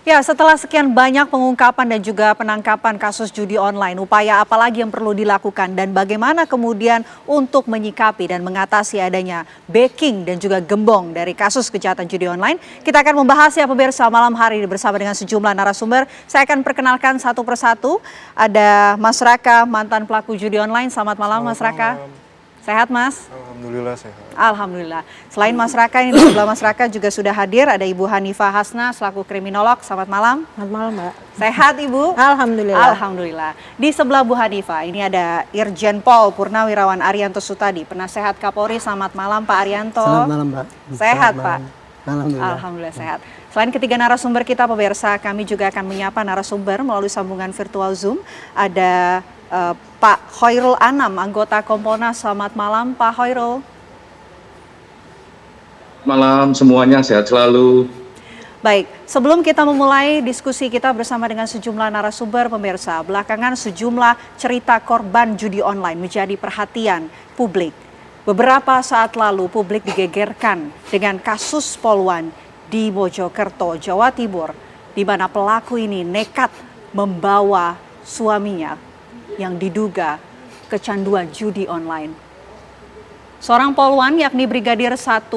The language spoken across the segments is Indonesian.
Ya, setelah sekian banyak pengungkapan dan juga penangkapan kasus judi online, upaya apa lagi yang perlu dilakukan dan bagaimana kemudian untuk menyikapi dan mengatasi adanya backing dan juga gembong dari kasus kejahatan judi online? Kita akan membahasnya pemirsa malam hari ini bersama dengan sejumlah narasumber. Saya akan perkenalkan satu persatu. Ada Mas Raka, mantan pelaku judi online. Selamat malam, Mas Raka. Sehat, Mas? Alhamdulillah sehat. Alhamdulillah. Selain Mas Raka, ini di sebelah Mas Raka juga sudah hadir. Ada Ibu Hanifah Hasna selaku kriminolog. Selamat malam. Selamat malam, Mbak. Sehat, Ibu? Alhamdulillah. Alhamdulillah. Di sebelah Bu Hanifah, ini ada Irjen Pol Purnawirawan Arianto Sutadi, penasehat Kapolri. Selamat malam, Pak Arianto. Selamat malam, Mbak. Sehat, Selamat Pak? malam. Alhamdulillah. Alhamdulillah sehat. Selain ketiga narasumber kita, pemirsa, kami juga akan menyapa narasumber melalui sambungan virtual Zoom. Ada Pak Khairul Anam, anggota Kompolnas. Selamat malam, Pak Khairul. Malam semuanya, sehat selalu. Baik, sebelum kita memulai diskusi kita bersama dengan sejumlah narasumber, pemirsa, belakangan sejumlah cerita korban judi online menjadi perhatian publik. Beberapa saat lalu publik digegerkan dengan kasus poluan di Mojokerto, Jawa Timur, di mana pelaku ini nekat membawa suaminya yang diduga kecanduan judi online. Seorang poluan yakni Brigadir 1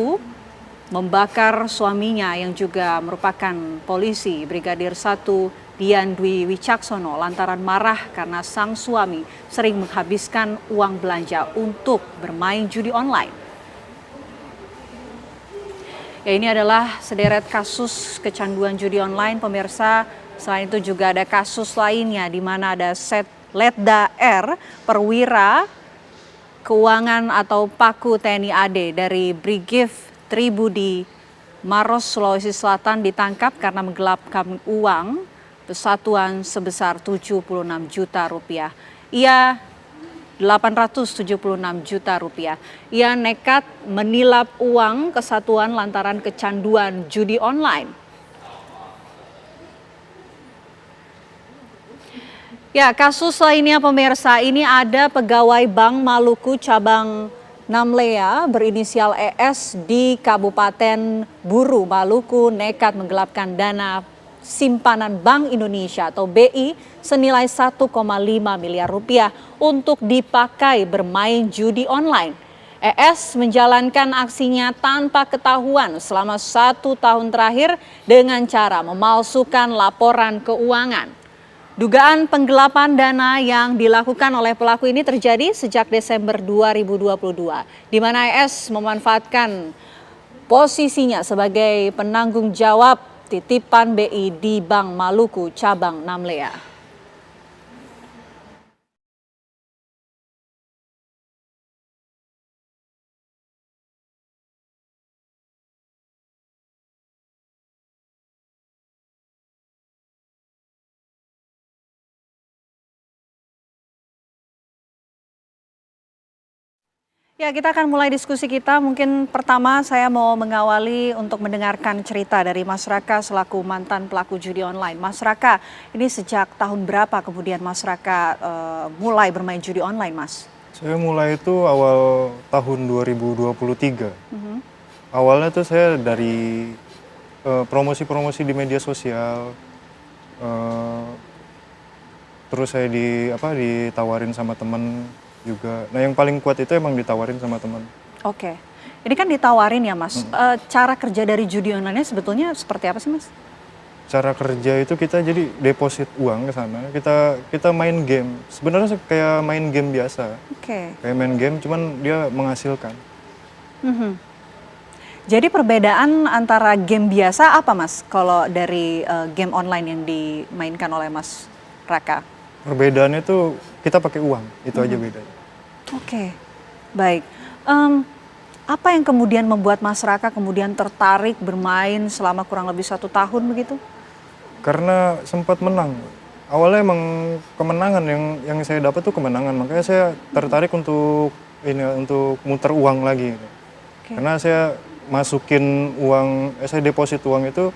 membakar suaminya yang juga merupakan polisi, Brigadir 1 Dian Dwi Wicaksono, lantaran marah karena sang suami sering menghabiskan uang belanja untuk bermain judi online. Ya, ini adalah sederet kasus kecanduan judi online, pemirsa. Selain itu juga ada kasus lainnya di mana ada Letda R, perwira keuangan atau Paku TNI AD dari Brigif Tribudi Maros, Sulawesi Selatan ditangkap karena menggelapkan uang persatuan sebesar 76 juta rupiah. Ia 876 juta rupiah. Ia nekat menilap uang kesatuan lantaran kecanduan judi online. Ya, kasus lainnya pemirsa, ini ada pegawai Bank Maluku cabang Namlea berinisial ES di Kabupaten Buru, Maluku nekat menggelapkan dana simpanan Bank Indonesia atau BI senilai 1,5 miliar rupiah untuk dipakai bermain judi online. ES menjalankan aksinya tanpa ketahuan selama 1 tahun terakhir dengan cara memalsukan laporan keuangan. Dugaan penggelapan dana yang dilakukan oleh pelaku ini terjadi sejak Desember 2022, di mana ES memanfaatkan posisinya sebagai penanggung jawab titipan BI di Bank Maluku cabang Namlea. Ya, kita akan mulai diskusi kita. Mungkin pertama saya mau mengawali untuk mendengarkan cerita dari Mas Raka selaku mantan pelaku judi online. Mas Raka, ini sejak tahun berapa kemudian Mas Raka mulai bermain judi online, Mas? Saya mulai itu awal tahun 2023. Awalnya tuh saya dari promosi-promosi di media sosial. Terus saya ditawarin sama teman juga. Nah, yang paling kuat itu emang ditawarin sama teman. Oke. Ini kan ditawarin ya, Mas. Cara kerja dari judi online-nya sebetulnya seperti apa sih, Mas? Cara kerja itu kita jadi deposit uang ke sana. Kita main game. Sebenarnya kayak main game biasa. Oke. Kayak main game, cuman dia menghasilkan. Jadi perbedaan antara game biasa apa, Mas? Kalau dari game online yang dimainkan oleh Mas Raka? Perbedaannya tuh kita pakai uang, itu aja bedanya. Oke, baik. Apa yang kemudian membuat Mas Raka kemudian tertarik bermain selama kurang lebih 1 tahun begitu? Karena sempat menang. Awalnya emang kemenangan yang saya dapat tuh kemenangan, makanya saya tertarik untuk muter uang lagi. Oke. Karena saya masukin uang, saya deposit uang itu,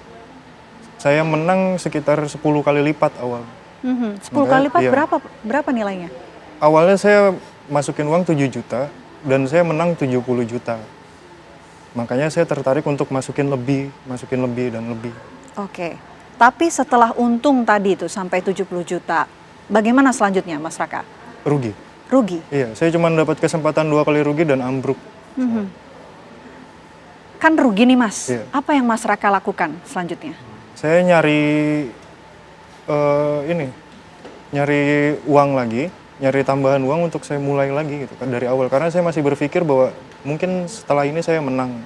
saya menang sekitar 10 kali lipat awal. 10 kali lipat, iya. berapa nilainya? Awalnya saya masukin uang 7 juta dan saya menang 70 juta. Makanya saya tertarik untuk masukin lebih dan lebih. Oke. Tapi setelah untung tadi itu sampai 70 juta, bagaimana selanjutnya Mas Raka? Rugi. Rugi? Iya, saya cuma dapat kesempatan 2 kali rugi dan ambruk. Kan rugi nih Mas, Iya. apa yang Mas Raka lakukan selanjutnya? Saya nyari nyari uang lagi, nyari tambahan uang untuk saya mulai lagi gitu kan dari awal. Karena saya masih berpikir bahwa mungkin setelah ini saya menang.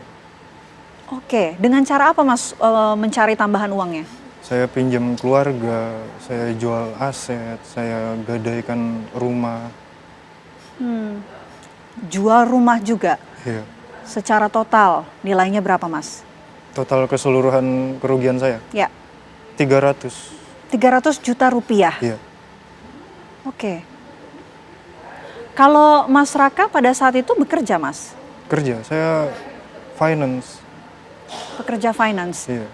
Oke, dengan cara apa Mas mencari tambahan uangnya? Saya pinjam keluarga, saya jual aset, saya gadaikan rumah. Jual rumah juga, Iya. secara total nilainya berapa Mas? Total keseluruhan kerugian saya Ya, 300. 300 juta rupiah. Iya. Oke. Kalau Mas Raka pada saat itu bekerja Mas? Kerja, saya finance. Pekerja finance. Iya.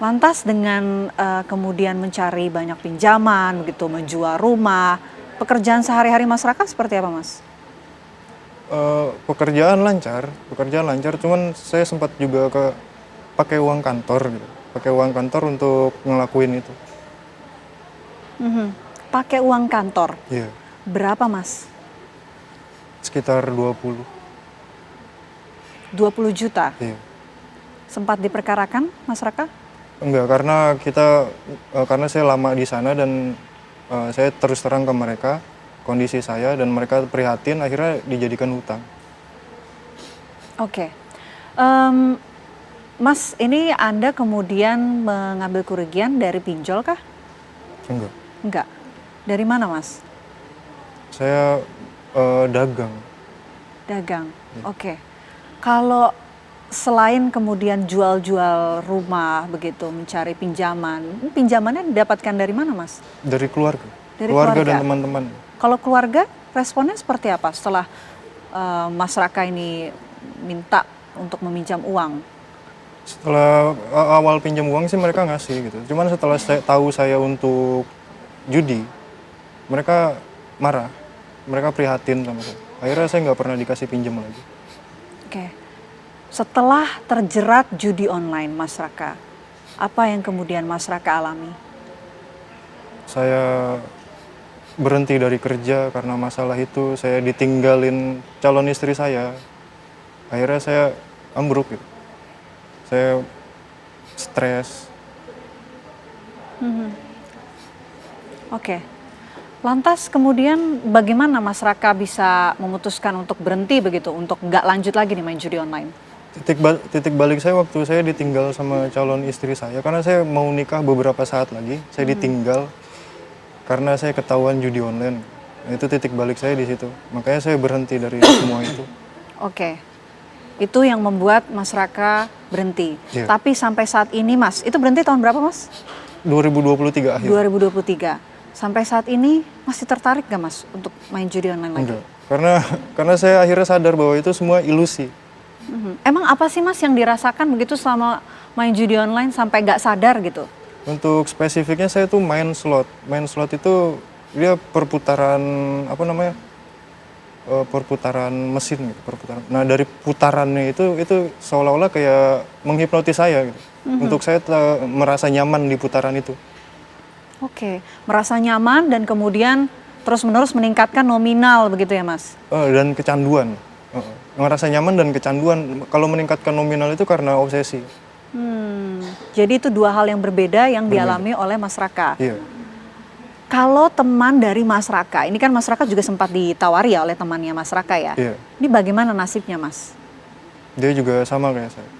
Lantas dengan kemudian mencari banyak pinjaman, begitu menjual rumah, pekerjaan sehari-hari Mas Raka seperti apa Mas? Pekerjaan lancar, cuman saya sempat juga pakai uang kantor gitu. Pakai uang kantor untuk ngelakuin itu. Pakai uang kantor. Iya. Berapa Mas? Sekitar 20. 20 juta. Iya. Sempat diperkarakan Mas Raka? Enggak, karena saya lama di sana dan saya terus terang ke mereka kondisi saya dan mereka prihatin, akhirnya dijadikan hutang. Oke. Mas, ini Anda kemudian mengambil kerugian dari pinjol kah? Enggak. Enggak. Dari mana Mas? Saya dagang. Dagang. Oke. Kalau selain kemudian jual-jual rumah begitu, mencari pinjaman, pinjamannya didapatkan dari mana Mas? Dari keluarga. Dari keluarga keluarga. dan teman-teman. Kalau keluarga responnya seperti apa setelah Mas Raka ini minta untuk meminjam uang? Setelah awal pinjam uang sih mereka ngasih gitu. Cuman setelah tahu saya untuk judi, mereka marah. Mereka prihatin sama saya. Akhirnya saya nggak pernah dikasih pinjam lagi. Oke. Setelah terjerat judi online Mas Raka, apa yang kemudian Mas Raka alami? Saya berhenti dari kerja karena masalah itu. Saya ditinggalin calon istri saya. Akhirnya saya ambruk gitu. Saya stres. Oke. Lantas kemudian bagaimana Mas Raka bisa memutuskan untuk berhenti begitu, untuk nggak lanjut lagi nih main judi online? Titik balik saya waktu saya ditinggal sama calon istri saya. Karena saya mau nikah beberapa saat lagi. Saya ditinggal karena saya ketahuan judi online. Nah, itu titik balik saya di situ. Makanya saya berhenti dari semua itu. Oke. Itu yang membuat Mas Raka berhenti. Iya. Tapi sampai saat ini Mas, itu berhenti tahun berapa Mas? 2023 akhir. 2023. Sampai saat ini masih tertarik gak Mas untuk main judi online lagi? Enggak. Karena saya akhirnya sadar bahwa itu semua ilusi. Emang apa sih Mas yang dirasakan begitu selama main judi online sampai gak sadar gitu? Untuk spesifiknya saya tuh main slot. Main slot itu dia perputaran perputaran mesin gitu, perputaran. Nah, dari putarannya itu seolah-olah kayak menghipnotis saya gitu. Untuk saya merasa nyaman di putaran itu. Oke, merasa nyaman dan kemudian terus-menerus meningkatkan nominal begitu ya Mas? Dan kecanduan. Ngerasa nyaman dan kecanduan. Kalau meningkatkan nominal itu karena obsesi. Jadi itu dua hal yang berbeda yang dialami oleh Mas Raka. Iya. Kalau teman dari Mas Raka, ini kan Mas Raka juga sempat ditawari ya oleh temannya Mas Raka ya? Iya. Ini bagaimana nasibnya Mas? Dia juga sama kayak saya.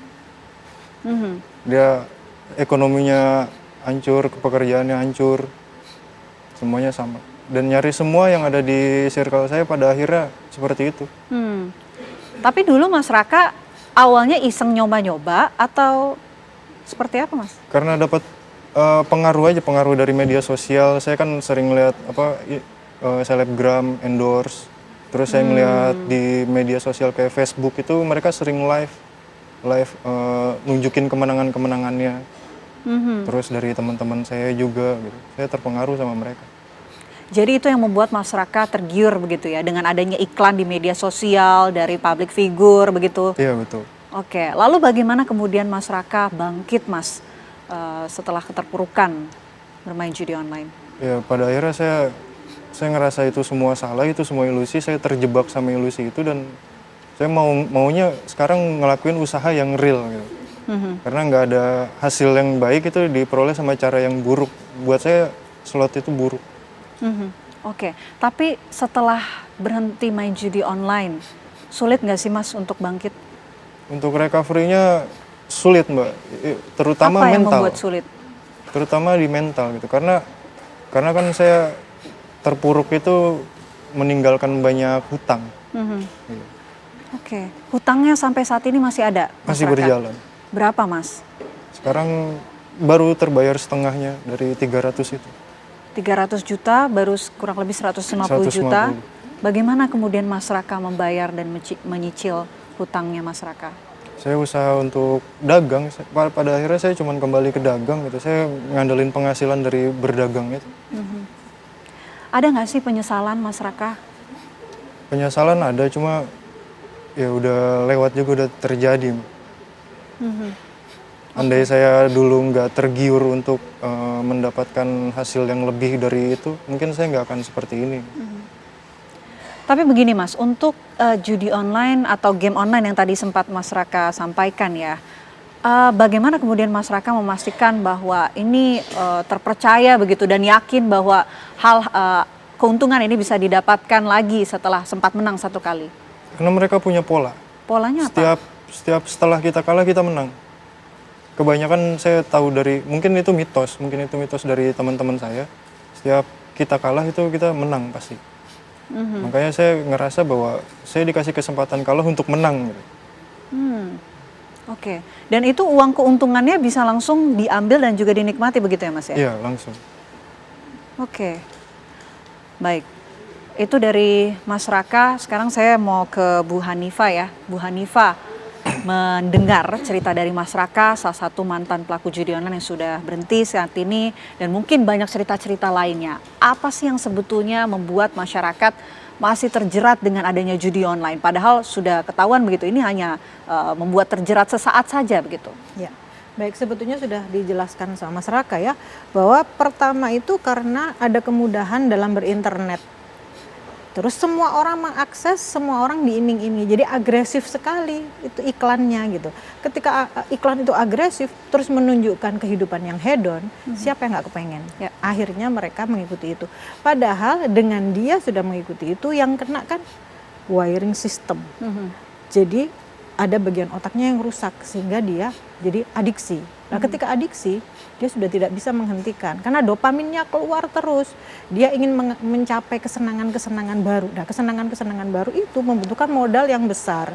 Dia ekonominya hancur, pekerjaannya hancur, semuanya sama. Dan nyari semua yang ada di circle saya pada akhirnya seperti itu. Tapi dulu Mas Raka awalnya iseng nyoba-nyoba atau seperti apa Mas? Karena dapat pengaruh dari media sosial. Saya kan sering lihat selebgram endorse. Terus saya ngeliat di media sosial kayak Facebook itu mereka sering live nunjukin kemenangannya. Terus dari teman-teman saya juga gitu. Saya terpengaruh sama mereka. Jadi itu yang membuat Mas Raka tergiur begitu ya dengan adanya iklan di media sosial dari public figure begitu. Iya betul. Oke, lalu bagaimana kemudian Mas Raka bangkit Mas setelah keterpurukan bermain judi online? Ya pada akhirnya saya ngerasa itu semua salah, itu semua ilusi, saya terjebak sama ilusi itu dan saya maunya sekarang ngelakuin usaha yang real gitu. Karena nggak ada hasil yang baik itu diperoleh sama cara yang buruk. Buat saya slot itu buruk. Oke, tapi setelah berhenti main judi online, sulit nggak sih Mas untuk bangkit? Untuk recovery-nya sulit Mbak, terutama Apa yang mental. membuat sulit? Terutama di mental gitu, karena kan saya terpuruk itu meninggalkan banyak hutang. Iya. Oke, hutangnya sampai saat ini masih ada? Masih masyarakat? berjalan. Berapa Mas? Sekarang baru terbayar setengahnya dari 300 itu. 300 juta baru kurang lebih 150 juta. 150. Bagaimana kemudian Mas Raka membayar dan menyicil hutangnya Mas Raka? Saya usaha untuk dagang, pada akhirnya saya cuma kembali ke dagang gitu. Saya ngandelin penghasilan dari berdagang itu. Ada nggak sih penyesalan Mas Raka? Penyesalan ada, cuma ya udah lewat juga, udah terjadi. Andai saya dulu nggak tergiur untuk mendapatkan hasil yang lebih dari itu, mungkin saya nggak akan seperti ini. Tapi begini Mas, untuk judi online atau game online yang tadi sempat Mas Raka sampaikan ya, bagaimana kemudian Mas Raka memastikan bahwa ini terpercaya begitu dan yakin bahwa keuntungan ini bisa didapatkan lagi setelah sempat menang satu kali? Karena mereka punya pola. Polanya apa? Setiap setelah kita kalah kita menang. Kebanyakan saya tahu mungkin itu mitos dari teman-teman saya. Setiap kita kalah itu kita menang pasti. Makanya saya ngerasa bahwa saya dikasih kesempatan kalah untuk menang. Gitu. Oke. Dan itu uang keuntungannya bisa langsung diambil dan juga dinikmati begitu ya Mas ya? Iya langsung. Oke. Baik. Itu dari Mas Raka. Sekarang saya mau ke Bu Hanifa ya. Bu Hanifa, mendengar cerita dari Mas Raka, salah satu mantan pelaku judi online yang sudah berhenti saat ini, dan mungkin banyak cerita-cerita lainnya. Apa sih yang sebetulnya membuat masyarakat masih terjerat dengan adanya judi online? Padahal sudah ketahuan begitu, ini hanya membuat terjerat sesaat saja begitu. Ya, baik, sebetulnya sudah dijelaskan sama Mas Raka ya, bahwa pertama itu karena ada kemudahan dalam berinternet. Terus semua orang mengakses, semua orang diiming-imingi, jadi agresif sekali itu iklannya gitu. Ketika iklan itu agresif, terus menunjukkan kehidupan yang hedon, siapa yang nggak kepengen? Ya, akhirnya mereka mengikuti itu. Padahal dengan dia sudah mengikuti itu, yang kena kan wiring system. Jadi ada bagian otaknya yang rusak sehingga dia jadi adiksi. Nah, ketika adiksi, dia sudah tidak bisa menghentikan karena dopaminnya keluar terus. Dia ingin mencapai kesenangan-kesenangan baru. Nah, kesenangan-kesenangan baru itu membutuhkan modal yang besar.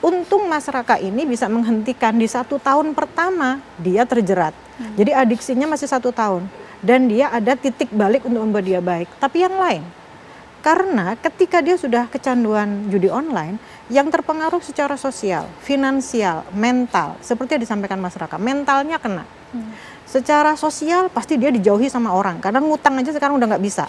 Untung Mas Raka ini bisa menghentikan di 1 tahun pertama dia terjerat. Jadi adiksinya masih 1 tahun dan dia ada titik balik untuk membuat dia baik. Tapi yang lain, karena ketika dia sudah kecanduan judi online, yang terpengaruh secara sosial, finansial, mental, seperti yang disampaikan Mas Raka, mentalnya kena. Secara sosial pasti dia dijauhi sama orang, karena ngutang aja sekarang udah nggak bisa,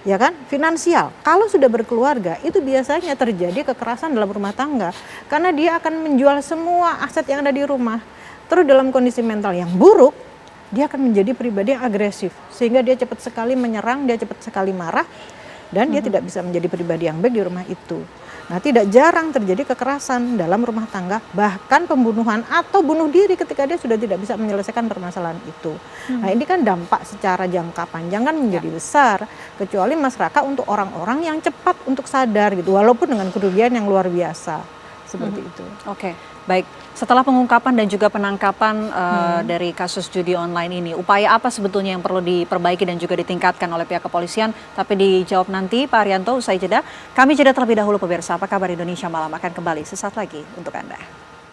ya kan? Finansial, kalau sudah berkeluarga itu biasanya terjadi kekerasan dalam rumah tangga, karena dia akan menjual semua aset yang ada di rumah. Terus dalam kondisi mental yang buruk, dia akan menjadi pribadi yang agresif, sehingga dia cepat sekali menyerang, dia cepat sekali marah, dan dia tidak bisa menjadi pribadi yang baik di rumah itu. Nah, tidak jarang terjadi kekerasan dalam rumah tangga, bahkan pembunuhan atau bunuh diri ketika dia sudah tidak bisa menyelesaikan permasalahan itu. Nah, ini kan dampak secara jangka panjang kan menjadi besar, kecuali Mas Raka untuk orang-orang yang cepat untuk sadar gitu, walaupun dengan kerugian yang luar biasa, seperti itu. Oke, baik. Setelah pengungkapan dan juga penangkapan dari kasus judi online ini, upaya apa sebetulnya yang perlu diperbaiki dan juga ditingkatkan oleh pihak kepolisian? Tapi dijawab nanti Pak Haryanto usai jeda. Kami jeda terlebih dahulu pemirsa. Apa kabar Indonesia Malam akan kembali sesaat lagi untuk Anda.